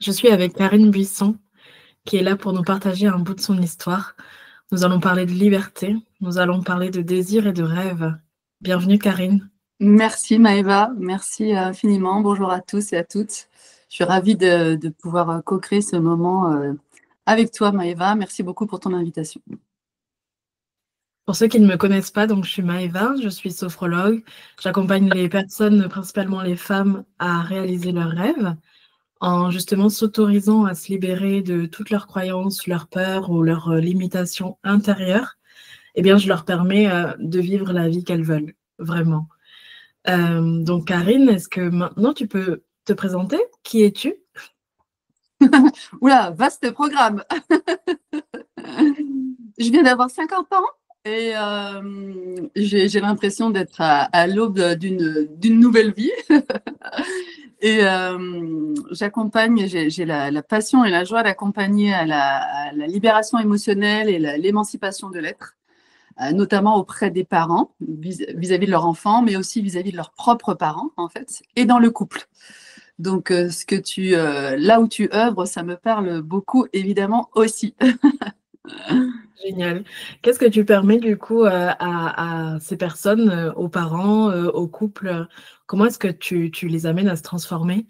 Je suis avec Karine Buisson, qui est là pour nous partager un bout de son histoire. Nous allons parler de liberté, nous allons parler de désir et de rêve. Bienvenue Karine. Merci Maëva, merci infiniment. Bonjour à tous et à toutes. Je suis ravie de pouvoir co-créer ce moment avec toi Maëva. Merci beaucoup pour ton invitation. Pour ceux qui ne me connaissent pas, donc je suis Maëva, je suis sophrologue. J'accompagne les personnes, principalement les femmes, à réaliser leurs rêves en justement s'autorisant à se libérer de toutes leurs croyances, leurs peurs ou leurs limitations intérieures. Eh bien, je leur permets de vivre la vie qu'elles veulent, vraiment. Donc Karine, est-ce que maintenant tu peux te présenter? Qui es-tu? Oula, vaste programme. Je viens d'avoir 50 ans et j'ai l'impression d'être à l'aube d'une nouvelle vie. Et j'accompagne, j'ai la passion et la joie d'accompagner à la libération émotionnelle et l'émancipation de l'être, notamment auprès des parents, vis-à-vis de leurs enfants, mais aussi vis-à-vis de leurs propres parents, en fait, et dans le couple. Donc, là où tu œuvres, ça me parle beaucoup, évidemment, aussi. Génial. Qu'est-ce que tu permets du coup à ces personnes, aux parents, aux couples? Comment est-ce que tu les amènes à se transformer?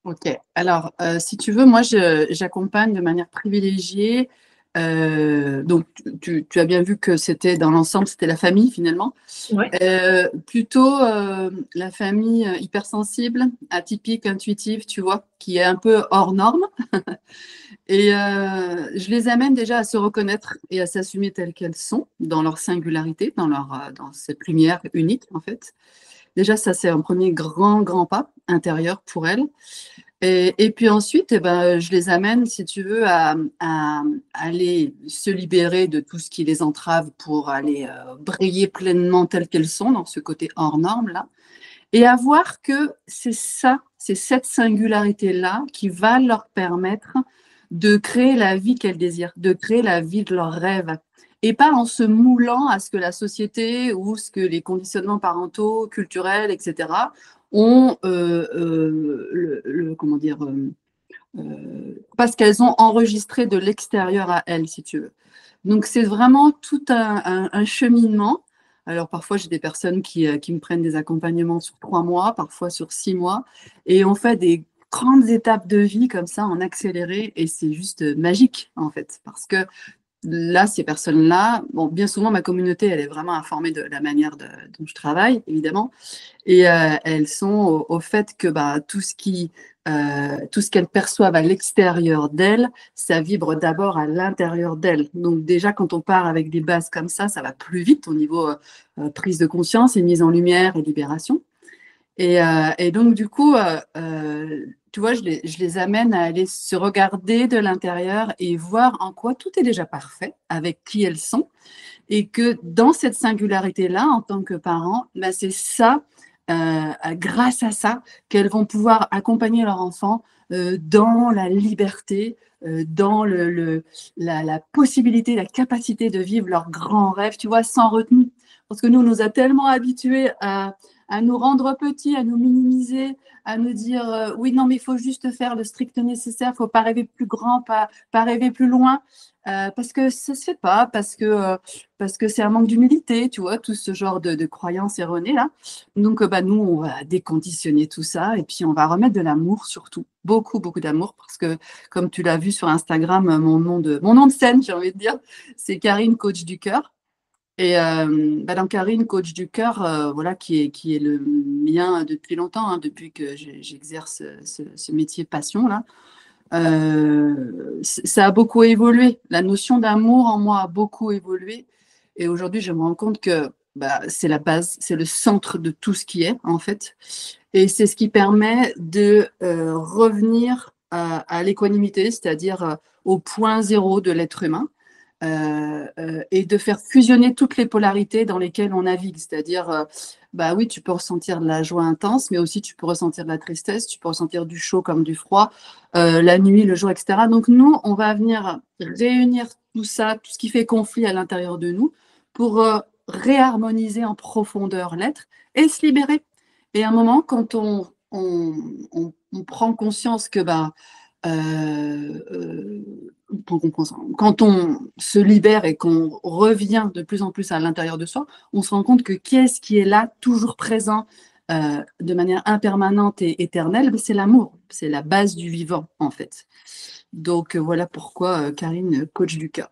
Ok. Alors, si tu veux, moi, j'accompagne de manière privilégiée. Donc, tu as bien vu que c'était dans l'ensemble, c'était la famille finalement. Ouais. Plutôt la famille hypersensible, atypique, intuitive, tu vois, qui est un peu hors norme. Et je les amène déjà à se reconnaître et à s'assumer telles qu'elles sont, dans leur singularité, dans cette lumière unique, en fait. Déjà, ça, c'est un premier grand pas intérieur pour elles. Et puis ensuite, eh ben, je les amène, si tu veux, à aller se libérer de tout ce qui les entrave pour aller briller pleinement telles qu'elles sont, dans ce côté hors norme, là. Et à voir que c'est ça, c'est cette singularité-là qui va leur permettre de créer la vie qu'elles désirent, de créer la vie de leurs rêves. Et pas en se moulant à ce que la société ou ce que les conditionnements parentaux, culturels, etc., ont, comment dire, parce qu'elles ont enregistré de l'extérieur à elles, si tu veux. Donc, c'est vraiment tout un cheminement. Alors, parfois, j'ai des personnes qui me prennent des accompagnements sur 3 mois, parfois sur 6 mois, et on fait des grandes étapes de vie comme ça en accéléré, et c'est juste magique, en fait, parce que là, ces personnes-là, bon, bien souvent, ma communauté, elle est vraiment informée de la manière dont je travaille, évidemment, et elles sont au fait que bah, tout ce qu'elles perçoivent à l'extérieur d'elles, ça vibre d'abord à l'intérieur d'elles. Donc déjà, quand on part avec des bases comme ça va plus vite au niveau prise de conscience et mise en lumière et libération. Et donc, du coup, tu vois, je les amène à aller se regarder de l'intérieur et voir en quoi tout est déjà parfait avec qui elles sont. Et que dans cette singularité-là, en tant que parents, bah, c'est ça, grâce à ça, qu'elles vont pouvoir accompagner leur enfant dans la liberté, dans la possibilité, la capacité de vivre leurs grands rêves, tu vois, sans retenue. Parce que nous, on nous a tellement habitués à nous rendre petits, à nous minimiser, à nous dire oui, non, mais il faut juste faire le strict nécessaire, il ne faut pas rêver plus grand, pas rêver plus loin, parce que ça ne se fait pas, parce que c'est un manque d'humilité, tu vois, tout ce genre de croyances erronées là. Donc, bah, nous, on va déconditionner tout ça et puis on va remettre de l'amour surtout, beaucoup d'amour, parce que comme tu l'as vu sur Instagram, mon nom de scène, j'ai envie de dire, c'est Karine, coach du cœur. Et bah, dans Karine, coach du cœur, voilà, qui est le mien depuis longtemps, hein, depuis que j'exerce ce métier passion là. Ça a beaucoup évolué. La notion d'amour en moi a beaucoup évolué. Et aujourd'hui, je me rends compte que bah, c'est la base, c'est le centre de tout ce qui est, en fait. Et c'est ce qui permet de revenir à l'équanimité, c'est-à-dire au point zéro de l'être humain, et de faire fusionner toutes les polarités dans lesquelles on navigue. C'est-à-dire, bah oui, tu peux ressentir de la joie intense, mais aussi tu peux ressentir de la tristesse, tu peux ressentir du chaud comme du froid, la nuit, le jour, etc. Donc nous, on va venir réunir tout ça, tout ce qui fait conflit à l'intérieur de nous, pour réharmoniser en profondeur l'être et se libérer. Et à un moment, quand on prend conscience que bah, quand on se libère et qu'on revient de plus en plus à l'intérieur de soi, on se rend compte que qu'est-ce qui est là, toujours présent, de manière impermanente et éternelle, ben, c'est l'amour. C'est la base du vivant, en fait. Donc, voilà pourquoi Karine, coach du cas.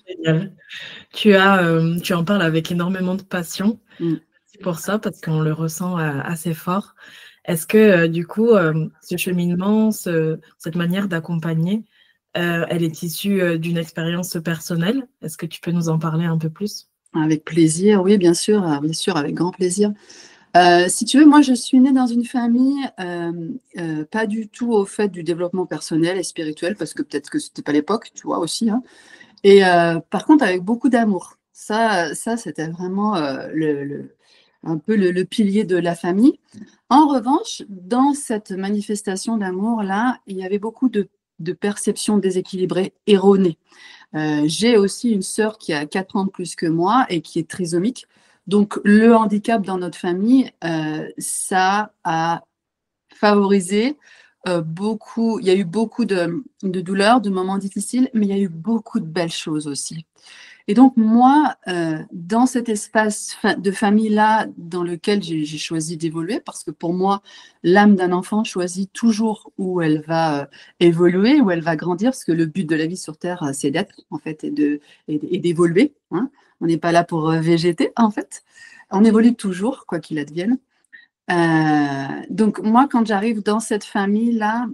Génial. Tu en parles avec énormément de passion. Mm. C'est pour ça, parce qu'on le ressent assez fort. Est-ce que, du coup, ce cheminement, cette manière d'accompagner, elle est issue d'une expérience personnelle? Est-ce que tu peux nous en parler un peu plus? Avec plaisir, oui, bien sûr, avec grand plaisir. Si tu veux, moi, je suis née dans une famille pas du tout au fait du développement personnel et spirituel, parce que peut-être que c'était pas l'époque, tu vois, aussi, hein. Et par contre, avec beaucoup d'amour. Ça c'était vraiment un peu le pilier de la famille. En revanche, dans cette manifestation d'amour-là, il y avait beaucoup de perceptions déséquilibrées, erronées. J'ai aussi une sœur qui a 4 ans de plus que moi et qui est trisomique. Donc, le handicap dans notre famille, ça a favorisé beaucoup. Il y a eu beaucoup de douleurs, de moments difficiles, mais il y a eu beaucoup de belles choses aussi. Et donc, moi, dans cet espace de famille-là, dans lequel j'ai choisi d'évoluer, parce que pour moi, l'âme d'un enfant choisit toujours où elle va évoluer, où elle va grandir, parce que le but de la vie sur Terre, c'est d'être, en fait, et d'évoluer, hein. On n'est pas là pour végéter, en fait. On évolue toujours, quoi qu'il advienne. Donc, moi, quand j'arrive dans cette famille-là,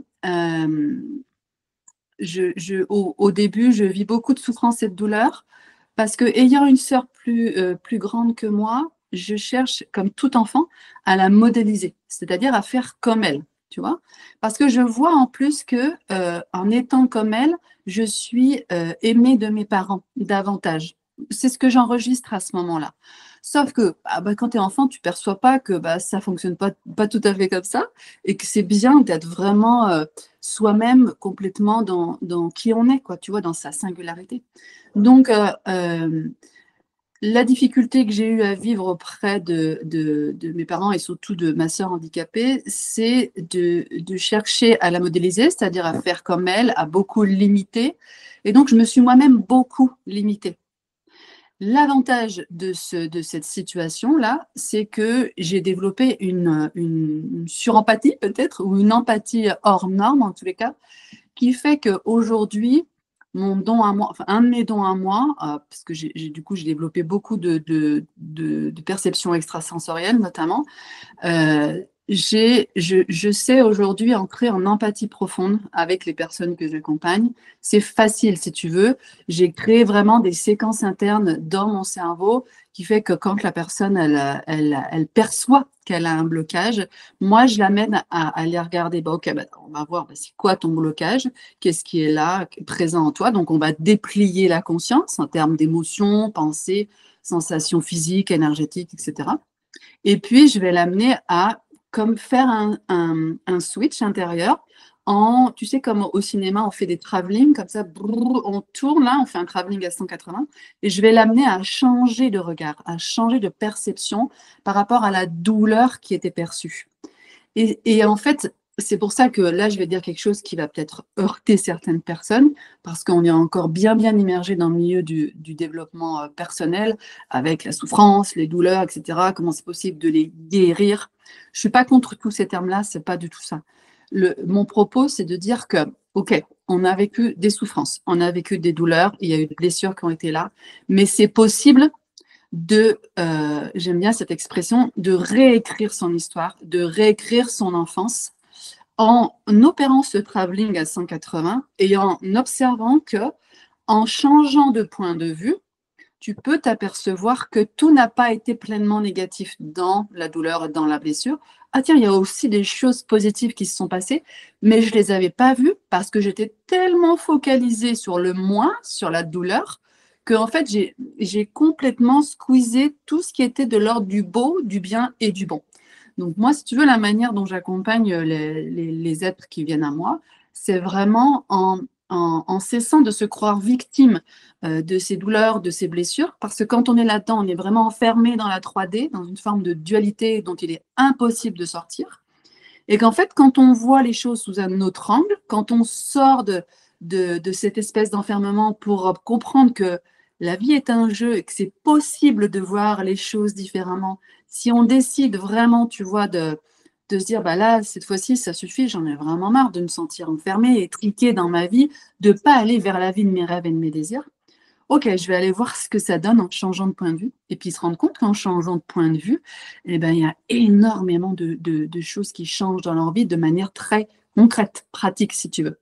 au début, je vis beaucoup de souffrance et de douleur. Parce que ayant une sœur plus grande que moi, je cherche, comme tout enfant, à la modéliser, c'est-à-dire à faire comme elle, tu vois. Parce que je vois en plus que en étant comme elle, je suis aimée de mes parents davantage. C'est ce que j'enregistre à ce moment-là. Sauf que quand tu es enfant, tu ne perçois pas que ça ne fonctionne pas tout à fait comme ça et que c'est bien d'être vraiment soi-même complètement dans qui on est, quoi, tu vois, dans sa singularité. Donc, la difficulté que j'ai eu à vivre auprès de mes parents et surtout de ma sœur handicapée, c'est de chercher à la modéliser, c'est-à-dire à faire comme elle, à beaucoup limiter. Et donc, je me suis moi-même beaucoup limitée. L'avantage de cette situation-là, c'est que j'ai développé une surempathie peut-être, ou une empathie hors norme en tous les cas, qui fait qu'aujourd'hui, mon don à moi, enfin un de mes dons à moi, parce que du coup j'ai développé beaucoup de perceptions extrasensorielles notamment, je sais aujourd'hui entrer en empathie profonde avec les personnes que j'accompagne. C'est facile, si tu veux. J'ai créé vraiment des séquences internes dans mon cerveau qui fait que quand la personne, elle perçoit qu'elle a un blocage, moi, je l'amène à aller regarder, ok, on va voir, c'est quoi ton blocage? Qu'est-ce qui est là, présent en toi? Donc, on va déplier la conscience en termes d'émotions, pensées, sensations physiques, énergétiques, etc. Et puis, je vais l'amener à comme faire un switch intérieur tu sais, comme au cinéma, on fait des travelling, comme ça, brrr, on tourne là, on fait un travelling à 180, et je vais l'amener à changer de regard, à changer de perception par rapport à la douleur qui était perçue. Et en fait, c'est pour ça que là, je vais dire quelque chose qui va peut-être heurter certaines personnes, parce qu'on est encore bien, bien immergé dans le milieu du développement personnel, avec la souffrance, les douleurs, etc. Comment c'est possible de les guérir? Je ne suis pas contre tous ces termes-là, c'est pas du tout ça. Mon propos, c'est de dire que, OK, on a vécu des souffrances, on a vécu des douleurs, il y a eu des blessures qui ont été là, mais c'est possible j'aime bien cette expression, de réécrire son histoire, de réécrire son enfance en opérant ce travelling à 180 et en observant que, en changeant de point de vue, tu peux t'apercevoir que tout n'a pas été pleinement négatif dans la douleur et dans la blessure. Ah tiens, il y a aussi des choses positives qui se sont passées, mais je ne les avais pas vues parce que j'étais tellement focalisée sur le moins, sur la douleur, que en fait, j'ai complètement squeezé tout ce qui était de l'ordre du beau, du bien et du bon. Donc moi, si tu veux, la manière dont j'accompagne les êtres qui viennent à moi, c'est vraiment en cessant de se croire victime de ces douleurs, de ces blessures, parce que quand on est là-dedans, on est vraiment enfermé dans la 3D, dans une forme de dualité dont il est impossible de sortir. Et qu'en fait, quand on voit les choses sous un autre angle, quand on sort de cette espèce d'enfermement pour comprendre que la vie est un jeu et que c'est possible de voir les choses différemment, si on décide vraiment, tu vois, de se dire, bah là, cette fois-ci, ça suffit, j'en ai vraiment marre de me sentir enfermée et triquée dans ma vie, de ne pas aller vers la vie de mes rêves et de mes désirs. Ok, je vais aller voir ce que ça donne en changeant de point de vue. Et puis se rendre compte qu'en changeant de point de vue, eh ben, il y a énormément de choses qui changent dans leur vie de manière très concrète, pratique, si tu veux.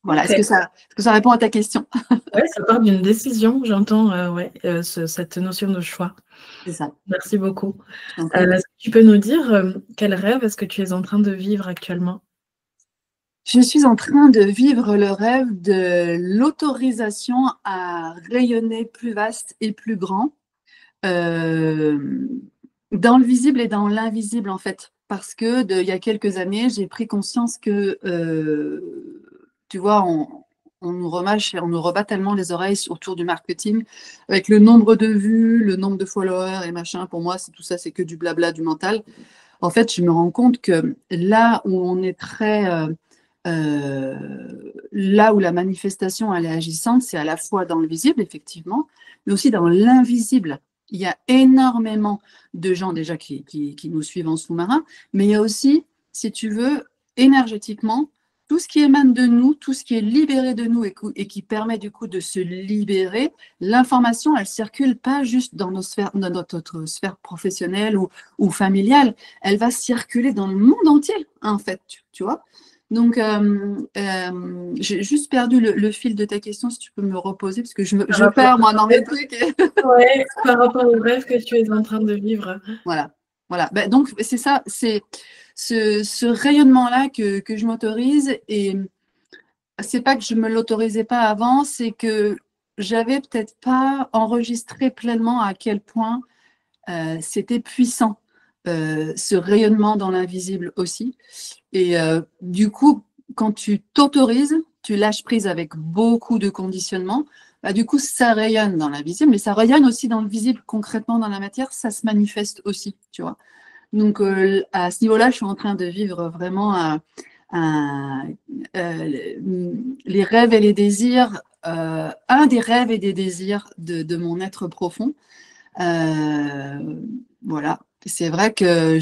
Voilà, Ok. est-ce que ça répond à ta question? Ouais, ça part d'une décision, j'entends ouais, cette notion de choix. C'est ça, Merci beaucoup. je t'en prie. Est-ce que tu peux nous dire quel rêve est-ce que tu es en train de vivre actuellement? Je suis en train de vivre le rêve de l'autorisation à rayonner plus vaste et plus grand, euh, dans le visible et dans l'invisible, en fait. Parce que il y a quelques années, j'ai pris conscience que, tu vois, on nous remâche et on nous rebat tellement les oreilles autour du marketing, avec le nombre de vues, le nombre de followers et machin. Pour moi, c'est tout ça, c'est que du blabla, du mental. En fait, je me rends compte que là où on est là où la manifestation elle est agissante, c'est à la fois dans le visible, effectivement, mais aussi dans l'invisible. Il y a énormément de gens déjà qui nous suivent en sous-marin, mais il y a aussi, si tu veux, énergétiquement, tout ce qui émane de nous, tout ce qui est libéré de nous et qui permet du coup de se libérer, l'information, elle circule pas juste dans nos sphères, dans notre sphère professionnelle ou familiale, elle va circuler dans le monde entier, en fait, tu vois. Donc, j'ai juste perdu le fil de ta question, si tu peux me reposer, parce que Par je rapport perds, moi, dans mes trucs. Ouais, par rapport au rêve que tu es en train de vivre. Voilà, voilà. Ben, donc, c'est ça, c'est ce rayonnement-là que je m'autorise. Et c'est pas que je me l'autorisais pas avant, c'est que j'avais peut-être pas enregistré pleinement à quel point c'était puissant, ce rayonnement dans l'invisible aussi. Et du coup, quand tu t'autorises, tu lâches prise avec beaucoup de conditionnement, bah, du coup, ça rayonne dans l'invisible, mais ça rayonne aussi dans le visible, concrètement dans la matière, ça se manifeste aussi, tu vois. Donc, à ce niveau-là, je suis en train de vivre vraiment un- les rêves et les désirs, un des rêves et des désirs de mon être profond. Euh, voilà, c'est vrai que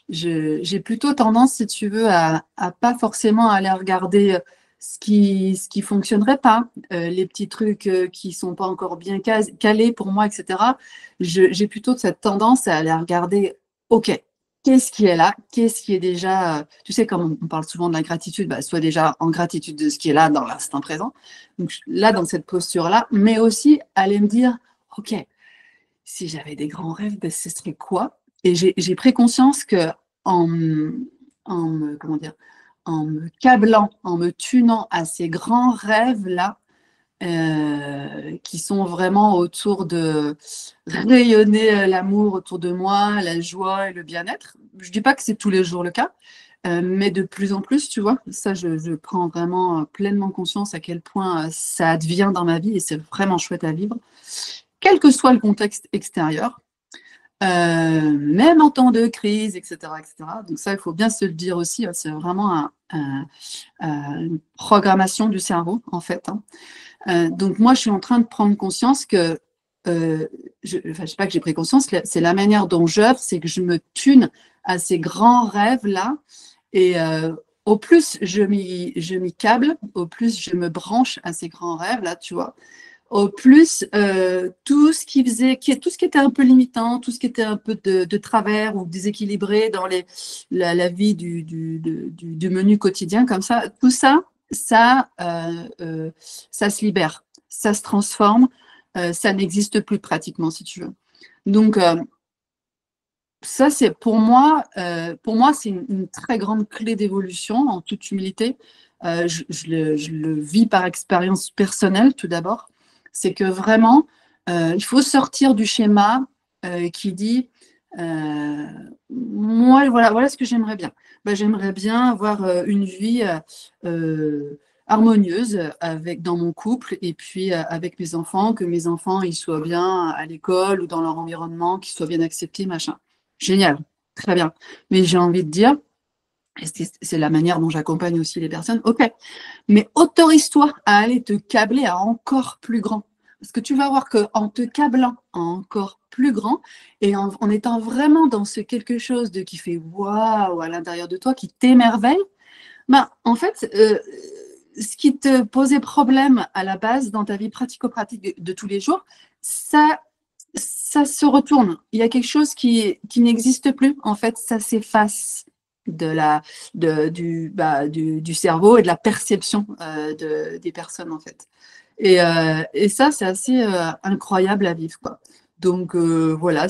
j'ai plutôt tendance, si tu veux, à pas forcément aller regarder ce qui fonctionnerait pas, les petits trucs qui sont pas encore bien calés pour moi, etc. J'ai plutôt cette tendance à aller regarder, OK, qu'est-ce qui est là? Qu'est-ce qui est déjà, tu sais, comme on parle souvent de la gratitude, bah, sois déjà en gratitude de ce qui est là dans l'instant présent. Donc là, dans cette posture-là, mais aussi aller me dire, OK, si j'avais des grands rêves, ben, ce serait quoi? Et j'ai pris conscience que en, comment dire, en me câblant, en me tunant à ces grands rêves-là, qui sont vraiment autour de rayonner l'amour autour de moi, la joie et le bien-être. Je ne dis pas que c'est tous les jours le cas, mais de plus en plus, tu vois, ça, je prends vraiment pleinement conscience à quel point ça advient dans ma vie et c'est vraiment chouette à vivre, quel que soit le contexte extérieur, même en temps de crise, etc., etc. Donc ça, il faut bien se le dire aussi, hein, c'est vraiment une programmation du cerveau, en fait, hein. Donc moi, je suis en train de prendre conscience que, enfin, je sais pas que j'ai pris conscience, c'est la manière dont j'œuvre, c'est que je me tune à ces grands rêves-là. Et au plus je m'y câble, au plus je me branche à ces grands rêves-là, tu vois, au plus tout ce qui faisait, tout ce qui était un peu limitant, tout ce qui était un peu de travers ou déséquilibré dans la vie du menu quotidien, comme ça, tout ça, ça se libère, ça se transforme, ça n'existe plus pratiquement, si tu veux. Donc, ça, c'est pour moi, c'est une très grande clé d'évolution, en toute humilité. Je le vis par expérience personnelle, tout d'abord. C'est que vraiment, il faut sortir du schéma qui dit, euh, moi, voilà ce que j'aimerais bien. Ben, j'aimerais bien avoir une vie harmonieuse dans mon couple et puis avec mes enfants, que mes enfants ils soient bien à l'école ou dans leur environnement, qu'ils soient bien acceptés, machin. Génial, très bien. Mais j'ai envie de dire, Et c'est la manière dont j'accompagne aussi les personnes. OK, mais autorise-toi à aller te câbler à encore plus grand. Parce que tu vas voir qu'en te câblant à encore plus grand et en étant vraiment dans ce quelque chose de qui fait waouh à l'intérieur de toi, qui t'émerveille, ben, en fait, ce qui te posait problème à la base dans ta vie pratico-pratique de tous les jours, ça se retourne. Il y a quelque chose qui n'existe plus. En fait, ça s'efface du cerveau et de la perception des personnes, en fait. Et ça, c'est assez incroyable à vivre, quoi. Donc, voilà,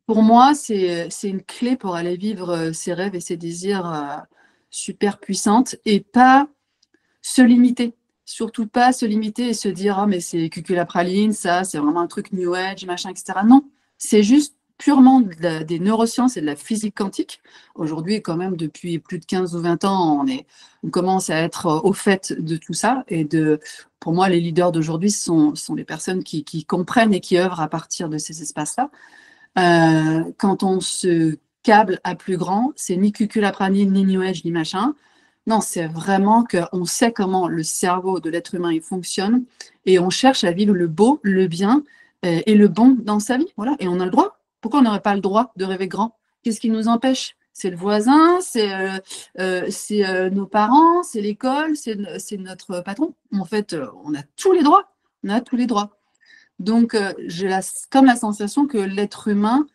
pour moi, c'est une clé pour aller vivre ses rêves et ses désirs super puissantes et pas se limiter. Surtout pas se limiter et se dire ah mais c'est cuculapraline, ça, c'est vraiment un truc New Age, machin, etc. Non, c'est juste purement des neurosciences et de la physique quantique. Aujourd'hui, quand même, depuis plus de 15 ou 20 ans, on commence à être au fait de tout ça. Pour moi, les leaders d'aujourd'hui sont les personnes qui comprennent et qui œuvrent à partir de ces espaces-là. Quand on se câble à plus grand, c'est ni cuculapraline, ni New Age, ni machin. Non, c'est vraiment qu'on sait comment le cerveau de l'être humain il fonctionne et on cherche à vivre le beau, le bien et le bon dans sa vie. Voilà. Et on a le droit. Pourquoi on n'aurait pas le droit de rêver grand? Qu'est-ce qui nous empêche? C'est le voisin, c'est nos parents, c'est l'école, c'est notre patron. En fait, on a tous les droits. On a tous les droits. Donc, j'ai comme la sensation que l'être humain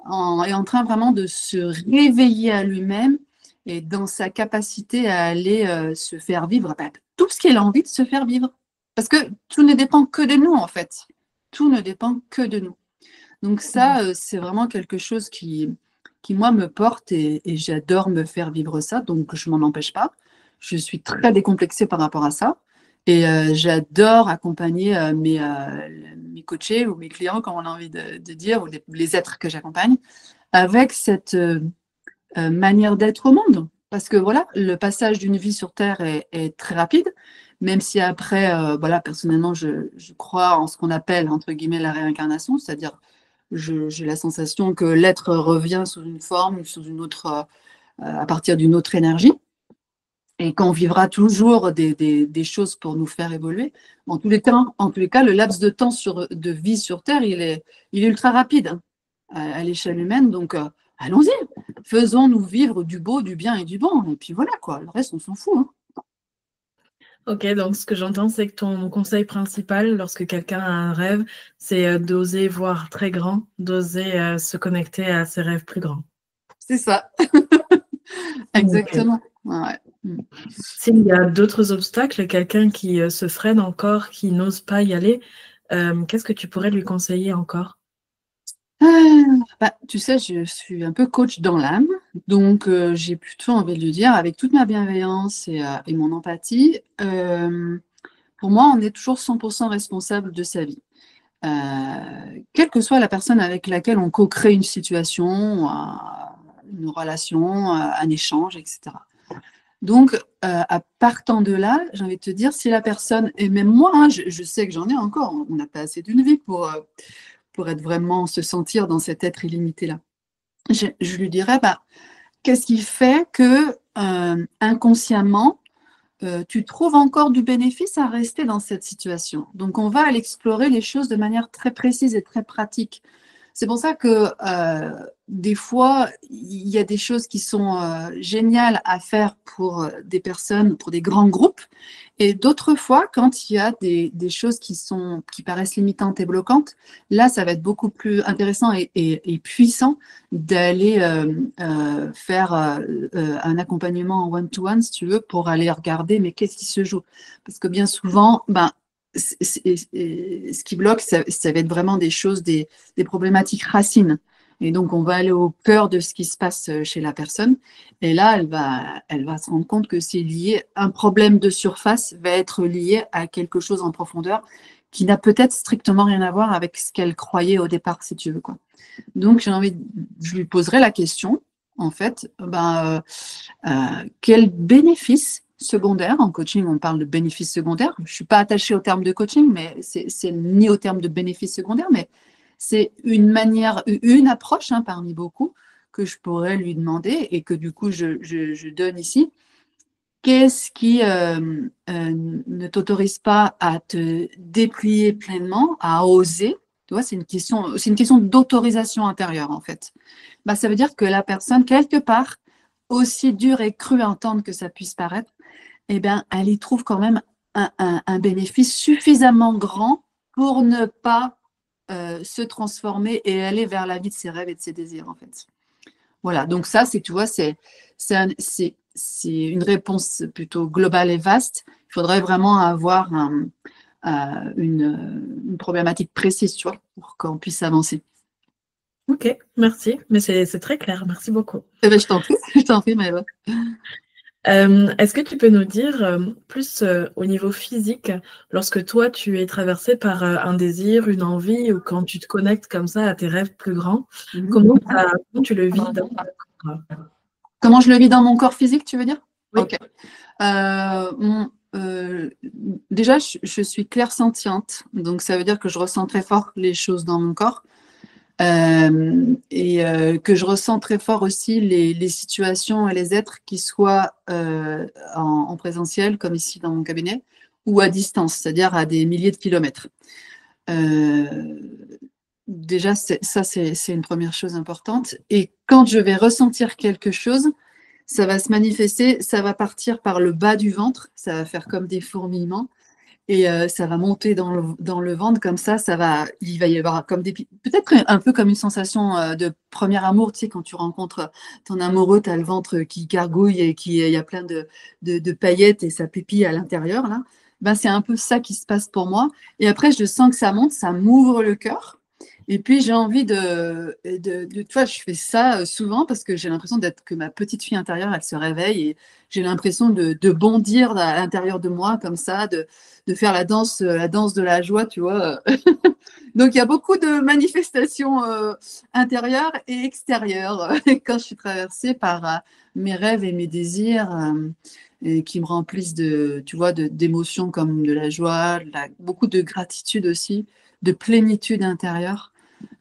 est en train vraiment de se réveiller à lui-même et dans sa capacité à aller se faire vivre tout ce qu'il a envie de se faire vivre. Parce que tout ne dépend que de nous, en fait. Tout ne dépend que de nous. Donc ça, c'est vraiment quelque chose qui moi, me porte et j'adore me faire vivre ça. Donc, je m'en empêche pas. Je suis très décomplexée par rapport à ça. Et j'adore accompagner mes coachés ou mes clients, comme on a envie de dire, ou les êtres que j'accompagne, avec cette manière d'être au monde. Parce que voilà, le passage d'une vie sur Terre est très rapide, même si après, voilà, personnellement, je crois en ce qu'on appelle, entre guillemets, la réincarnation, c'est-à-dire j'ai la sensation que l'être revient sous une forme, sous une autre, à partir d'une autre énergie, et qu'on vivra toujours des choses pour nous faire évoluer. En tous les cas, le laps de temps de vie sur Terre, il est ultra rapide hein, à l'échelle humaine. Donc, allons-y, faisons-nous vivre du beau, du bien et du bon. Et puis voilà, quoi. Le reste, on s'en fout. Hein. Ok, donc ce que j'entends, c'est que ton conseil principal lorsque quelqu'un a un rêve, c'est d'oser voir très grand, d'oser se connecter à ses rêves plus grands. C'est ça. Exactement. Ouais. S'il y a d'autres obstacles, quelqu'un qui se freine encore, qui n'ose pas y aller, qu'est-ce que tu pourrais lui conseiller encore? Tu sais, je suis un peu coach dans l'âme, donc j'ai plutôt envie de lui dire, avec toute ma bienveillance et mon empathie, pour moi, on est toujours 100% responsable de sa vie. Quelle que soit la personne avec laquelle on co-crée une situation, une relation, un échange, etc. Donc, à partant de là, j'ai envie de te dire, si la personne, et même moi, hein, je sais que j'en ai encore, on n'a pas assez d'une vie pour être vraiment se sentir dans cet être illimité-là. Je lui dirais, qu'est-ce qui fait que inconsciemment, tu trouves encore du bénéfice à rester dans cette situation. Donc, on va aller explorer les choses de manière très précise et très pratique. C'est pour ça que des fois, il y a des choses qui sont géniales à faire pour des personnes, pour des grands groupes. Et d'autres fois, quand il y a des choses qui paraissent limitantes et bloquantes, là, ça va être beaucoup plus intéressant et puissant d'aller faire un accompagnement en one-to-one, si tu veux, pour aller regarder, mais qu'est-ce qui se joue? Parce que bien souvent, ce qui bloque, ça va être vraiment des choses, des problématiques racines. Et donc, on va aller au cœur de ce qui se passe chez la personne. Et là, elle va se rendre compte que c'est lié, un problème de surface va être lié à quelque chose en profondeur qui n'a peut-être strictement rien à voir avec ce qu'elle croyait au départ, si tu veux, quoi. Donc, je lui poserai la question, en fait, quel bénéfice secondaire, en coaching, on parle de bénéfice secondaire. Je ne suis pas attachée au terme de coaching, mais c'est ni au terme de bénéfice secondaire, mais c'est une manière, une approche hein, parmi beaucoup que je pourrais lui demander et que du coup je donne ici. Qu'est-ce qui ne t'autorise pas à te déplier pleinement, à oser? Tu vois, c'est une question d'autorisation intérieure en fait. Bah, ça veut dire que la personne, quelque part, aussi dure et crue à entendre que ça puisse paraître, eh bien, elle y trouve quand même un bénéfice suffisamment grand pour ne pas se transformer et aller vers la vie de ses rêves et de ses désirs, en fait. Voilà, donc ça, tu vois, c'est une réponse plutôt globale et vaste. Il faudrait vraiment avoir une problématique précise, tu vois, pour qu'on puisse avancer. Ok, merci. Mais c'est très clair. Merci beaucoup. Eh ben, je t'en prie, je t'en prie, Maëva. Est-ce que tu peux nous dire plus au niveau physique, lorsque toi tu es traversé par un désir, une envie, ou quand tu te connectes comme ça à tes rêves plus grands, comment tu le vis dans ton corps? Comment je le vis dans mon corps physique, tu veux dire? Oui. Ok. Déjà, je suis clairsentiente, donc ça veut dire que je ressens très fort les choses dans mon corps et que je ressens très fort aussi les situations et les êtres qui soient en présentiel, comme ici dans mon cabinet, ou à distance, c'est-à-dire à des milliers de kilomètres. Déjà, ça, c'est une première chose importante. Et quand je vais ressentir quelque chose, ça va se manifester, ça va partir par le bas du ventre, ça va faire comme des fourmillements et ça va monter dans le ventre comme ça, il va y avoir comme peut-être un peu comme une sensation de premier amour, tu sais, quand tu rencontres ton amoureux, tu as le ventre qui gargouille et il y a plein de paillettes et ça pépille à l'intérieur, là. Ben, c'est un peu ça qui se passe pour moi. Et après, je sens que ça monte, ça m'ouvre le cœur. Et puis j'ai envie tu vois, je fais ça souvent parce que j'ai l'impression que ma petite fille intérieure, elle se réveille et j'ai l'impression de bondir à l'intérieur de moi comme ça, de faire la danse de la joie, tu vois. Donc il y a beaucoup de manifestations intérieures et extérieures quand je suis traversée par mes rêves et mes désirs et qui me remplissent tu vois, d'émotions comme de la joie, beaucoup de gratitude aussi, de plénitude intérieure.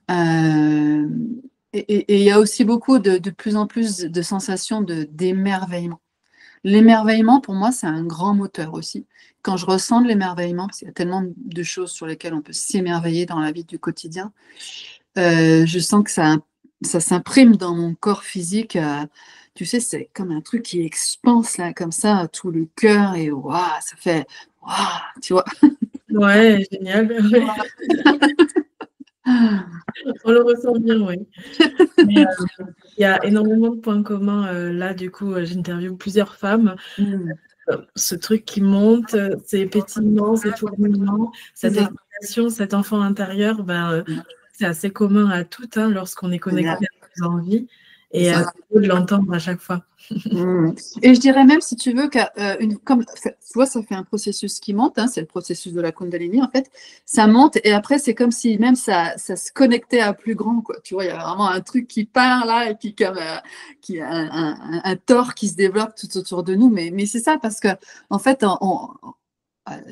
Euh, et il y a aussi beaucoup de plus en plus de sensations d'émerveillement. L'émerveillement, pour moi, c'est un grand moteur aussi. Quand je ressens de l'émerveillement, parce qu'il y a tellement de choses sur lesquelles on peut s'émerveiller dans la vie du quotidien, je sens que ça s'imprime dans mon corps physique. Tu sais, c'est comme un truc qui expanse là, comme ça, tout le cœur, et waouh, ça fait waouh, tu vois. Ouais, génial. On le ressent bien, oui. Mais il y a énormément de points communs. Là, du coup, j'interviewe plusieurs femmes. Ce truc qui monte, ces pétillements, ces fourmillements, cette excitation, cet enfant intérieur, c'est assez commun à toutes lorsqu'on est connecté à nos envies. Et c'est beau de l'entendre à chaque fois. Et je dirais même, si tu veux, comme tu vois, ça fait un processus qui monte, c'est le processus de la Kundalini, en fait. Ça monte et après, c'est comme si même ça se connectait à plus grand, quoi. Tu vois, il y a vraiment un truc qui part là et puis comme qui a un tore qui se développe tout autour de nous. Mais c'est ça, parce que, en fait,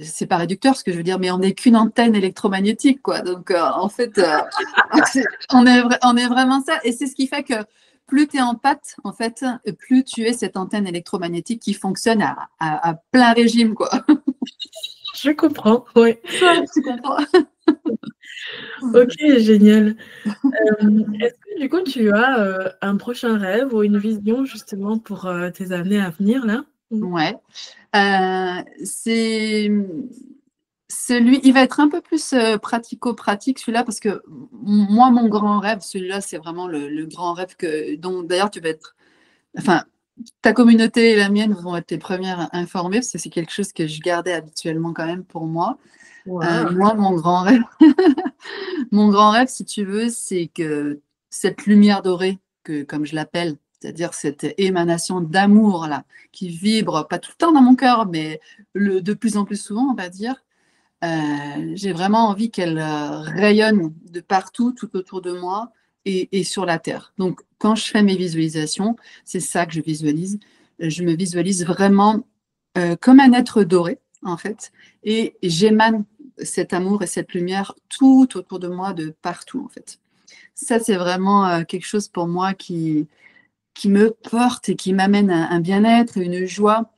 c'est pas réducteur ce que je veux dire, mais on n'est qu'une antenne électromagnétique, quoi. Donc, en fait, on est vraiment ça. Et c'est ce qui fait que plus tu es en pâte, en fait, plus tu es cette antenne électromagnétique qui fonctionne à plein régime, quoi. Je comprends, oui. Tu comprends? Ok, génial. Est-ce que du coup, tu as un prochain rêve ou une vision justement pour tes années à venir là? Ouais. Il va être un peu plus pratico-pratique celui-là parce que moi, mon grand rêve, celui-là, c'est vraiment le grand rêve dont d'ailleurs tu vas être, enfin, ta communauté et la mienne vont être les premières informées parce que c'est quelque chose que je gardais habituellement quand même pour moi. Wow. Moi, mon grand rêve, si tu veux, c'est que cette lumière dorée, comme je l'appelle, c'est-à-dire cette émanation d'amour là, qui vibre pas tout le temps dans mon cœur, mais de plus en plus souvent, on va dire. J'ai vraiment envie qu'elle rayonne de partout, tout autour de moi et sur la Terre. Donc, quand je fais mes visualisations, c'est ça que je visualise. Je me visualise vraiment comme un être doré, en fait, et j'émane cet amour et cette lumière tout autour de moi, de partout, en fait. Ça, c'est vraiment quelque chose pour moi qui me porte et qui m'amène un bien-être et une joie.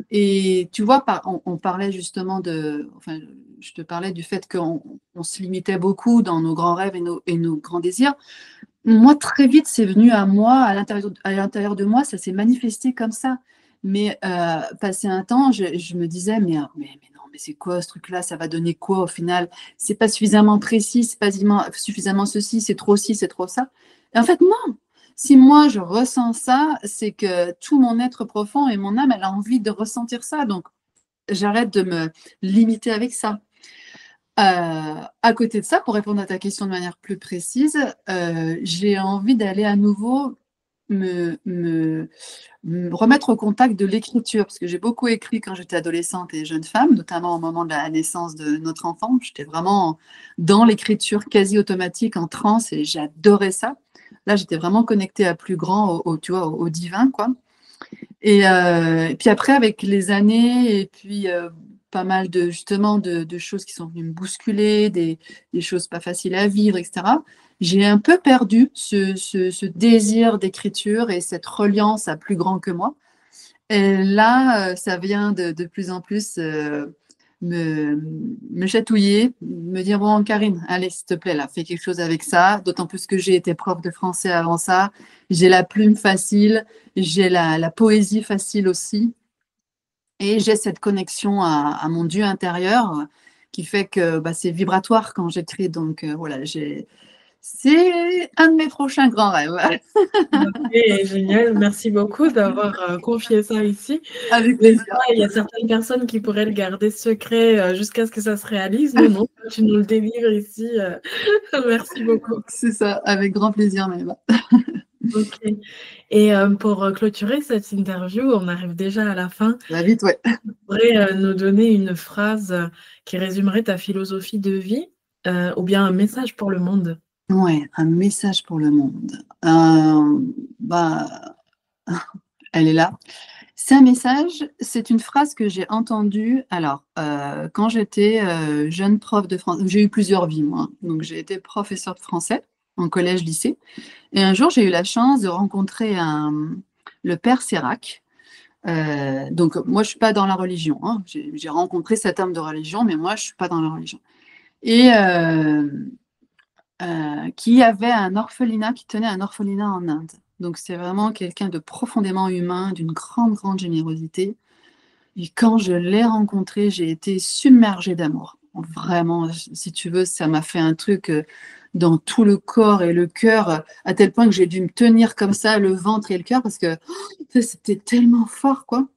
Et tu vois, on parlait justement enfin, je te parlais du fait qu'on se limitait beaucoup dans nos grands rêves et nos grands désirs. Moi, très vite, c'est venu à moi, à l'intérieur de moi, ça s'est manifesté comme ça. Mais passé un temps, je me disais, mais non, mais c'est quoi ce truc-là? Ça va donner quoi au final? C'est pas suffisamment précis, c'est pas suffisamment ceci, c'est trop ci, c'est trop ça. Et en fait, non. Si moi, je ressens ça, c'est que tout mon être profond et mon âme, elle a envie de ressentir ça. Donc, j'arrête de me limiter avec ça. À côté de ça, pour répondre à ta question de manière plus précise, j'ai envie d'aller à nouveau me remettre au contact de l'écriture, parce que j'ai beaucoup écrit quand j'étais adolescente et jeune femme, notamment au moment de la naissance de notre enfant. J'étais vraiment dans l'écriture quasi automatique, en transe, et j'adorais ça. Là, j'étais vraiment connectée à plus grand, tu vois, au divin, quoi. Et puis après, avec les années, et puis pas mal de justement de choses qui sont venues me bousculer, des choses pas faciles à vivre, etc. J'ai un peu perdu ce désir d'écriture et cette reliance à plus grand que moi. Et là, ça vient de plus en plus me, me chatouiller, me dire, bon, Karine, allez, s'il te plaît, là, fais quelque chose avec ça. D'autant plus que j'ai été prof de français avant ça. J'ai la plume facile, j'ai la poésie facile aussi. Et j'ai cette connexion à mon Dieu intérieur qui fait que bah, c'est vibratoire quand j'écris. Donc voilà, c'est un de mes prochains grands rêves. Ok, génial, merci beaucoup d'avoir confié ça ici. Avec Des plaisir. fois, il y a certaines personnes qui pourraient le garder secret jusqu'à ce que ça se réalise. Non, non, tu nous le délivres ici. Merci beaucoup. C'est ça, avec grand plaisir, même. Ok. Et pour clôturer cette interview, on arrive déjà à la fin. Va vite, ouais. Tu pourrais nous donner une phrase qui résumerait ta philosophie de vie ou bien un message pour le monde? Ouais, un message pour le monde. Bah, elle est là. C'est un message, c'est une phrase que j'ai entendue. Alors, quand j'étais jeune prof de français, j'ai eu plusieurs vies, moi. Donc, j'ai été professeur de français en collège, lycée. Et un jour, j'ai eu la chance de rencontrer le père Sérac. Donc, moi, je ne suis pas dans la religion, hein. J'ai rencontré cet homme de religion, mais moi, je ne suis pas dans la religion. Et qui avait un orphelinat, qui tenait un orphelinat en Inde. Donc, c'est vraiment quelqu'un de profondément humain, d'une grande, grande générosité. Et quand je l'ai rencontré, j'ai été submergée d'amour. Vraiment, si tu veux, ça m'a fait un truc dans tout le corps et le cœur, à tel point que j'ai dû me tenir comme ça, le ventre et le cœur, parce que c'était tellement fort, quoi.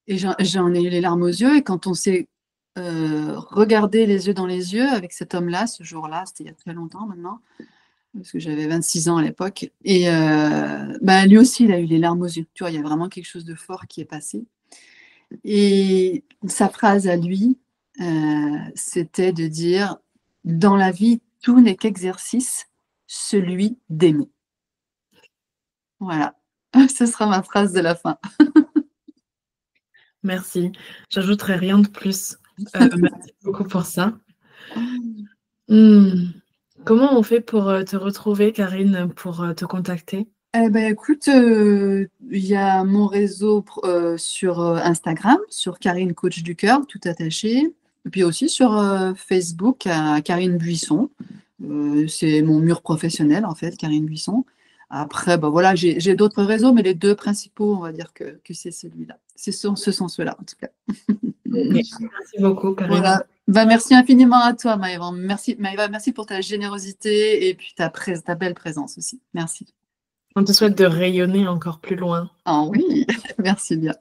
Et j'en ai eu les larmes aux yeux. Et quand on s'est regardé les yeux dans les yeux avec cet homme-là, ce jour-là, c'était il y a très longtemps maintenant, parce que j'avais 26 ans à l'époque. Et bah, lui aussi, il a eu les larmes aux yeux. Tu vois, il y a vraiment quelque chose de fort qui est passé. Et sa phrase à lui, c'était de dire, dans la vie, tout n'est qu'exercice, celui d'aimer. Voilà, ce sera ma phrase de la fin. Merci. J'ajouterai rien de plus. Merci beaucoup pour ça. Comment on fait pour te retrouver, Karine, pour te contacter? Eh ben, écoute, il y a mon réseau sur Instagram, sur Karine Coach du Cœur, tout attaché. Et puis aussi sur Facebook, à Karine Buisson. C'est mon mur professionnel, en fait, Karine Buisson. Après, bah voilà, j'ai d'autres réseaux, mais les deux principaux, on va dire que c'est celui-là. Ce sont ceux-là, en tout cas. Ok. Merci beaucoup, Karine. Voilà. Bah, merci infiniment à toi, Maëva. Merci, Maëva, merci pour ta générosité et puis ta belle présence aussi. Merci. On te souhaite de rayonner encore plus loin. Ah oui, merci bien.